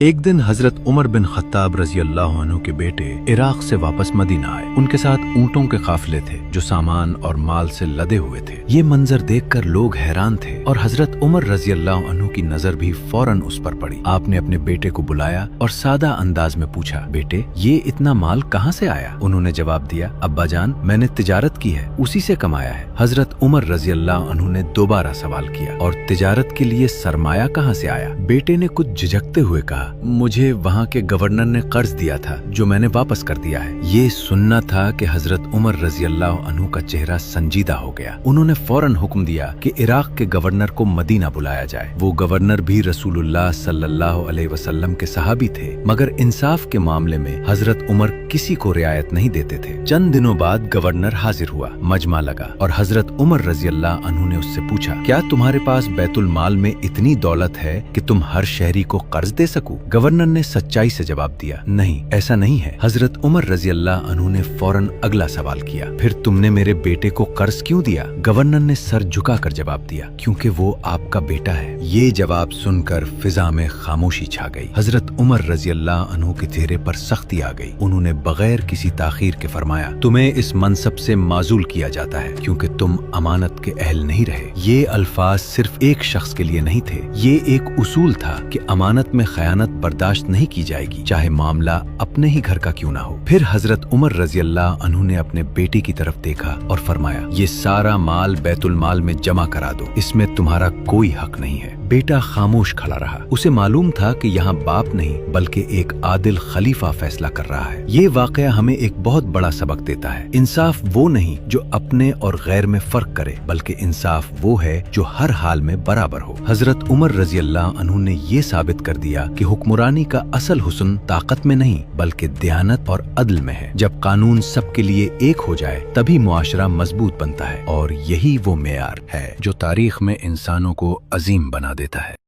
ایک دن حضرت عمر بن خطاب رضی اللہ عنہ کے بیٹے عراق سے واپس مدینہ آئے۔ ان کے ساتھ اونٹوں کے قافلے تھے جو سامان اور مال سے لدے ہوئے تھے۔ یہ منظر دیکھ کر لوگ حیران تھے اور حضرت عمر رضی اللہ عنہ کی نظر بھی فوراً اس پر پڑی۔ آپ نے اپنے بیٹے کو بلایا اور سادہ انداز میں پوچھا، بیٹے یہ اتنا مال کہاں سے آیا؟ انہوں نے جواب دیا، ابا جان میں نے تجارت کی ہے، اسی سے کمایا ہے۔ حضرت عمر رضی اللہ عنہ نے دوبارہ سوال کیا، اور تجارت کے لیے سرمایہ کہاں سے آیا؟ بیٹے نے کچھ جھجکتے ہوئے کہا، مجھے وہاں کے گورنر نے قرض دیا تھا جو میں نے واپس کر دیا ہے۔ یہ سننا تھا کہ حضرت عمر رضی اللہ عنہ کا چہرہ سنجیدہ ہو گیا۔ انہوں نے فوراً حکم دیا کہ عراق کے گورنر کو مدینہ بلایا جائے۔ وہ گورنر بھی رسول اللہ صلی اللہ علیہ وسلم کے صحابی تھے، مگر انصاف کے معاملے میں حضرت عمر کسی کو رعایت نہیں دیتے تھے۔ چند دنوں بعد گورنر حاضر ہوا، مجمع لگا اور حضرت عمر رضی اللہ عنہ نے اس سے پوچھا، کیا تمہارے پاس بیت المال میں اتنی دولت ہے کہ تم ہر شہری کو قرض دے سکو؟ گورنر نے سچائی سے جواب دیا، نہیں ایسا نہیں ہے۔ حضرت عمر رضی اللہ عنہ نے فوراً اگلا سوال کیا، پھر تم نے میرے بیٹے کو قرض کیوں دیا؟ گورنر نے سر جھکا کر جواب دیا، کیونکہ وہ آپ کا بیٹا ہے۔ یہ جواب سن کر فضا میں خاموشی چھا گئی۔ حضرت عمر رضی اللہ عنہ کے چہرے پر سختی آ گئی۔ انہوں نے بغیر کسی تاخیر کے فرمایا، تمہیں اس منصب سے معزول کیا جاتا ہے کیونکہ تم امانت کے اہل نہیں رہے۔ یہ الفاظ صرف ایک شخص کے لیے نہیں تھے، یہ ایک اصول تھا کہ امانت میں خیانت برداشت نہیں کی جائے گی، چاہے معاملہ اپنے ہی گھر کا کیوں نہ ہو۔ پھر حضرت عمر رضی اللہ عنہ نے اپنے بیٹے کی طرف دیکھا اور فرمایا، یہ سارا مال بیت المال میں جمع کرا دو، اس میں تمہارا کوئی حق نہیں ہے۔ بیٹا خاموش کھڑا رہا۔ اسے معلوم تھا کہ یہاں باپ نہیں بلکہ ایک عادل خلیفہ فیصلہ کر رہا ہے۔ یہ واقعہ ہمیں ایک بہت بڑا سبق دیتا ہے۔ انصاف وہ نہیں جو اپنے اور غیر میں فرق کرے، بلکہ انصاف وہ ہے جو ہر حال میں برابر ہو۔ حضرت عمر رضی اللہ عنہ نے یہ ثابت کر دیا کہ حکمرانی کا اصل حسن طاقت میں نہیں بلکہ دیانت اور عدل میں ہے۔ جب قانون سب کے لیے ایک ہو جائے تبھی معاشرہ مضبوط بنتا ہے، اور یہی وہ معیار ہے جو تاریخ میں انسانوں کو عظیم بنا دیتا ہے۔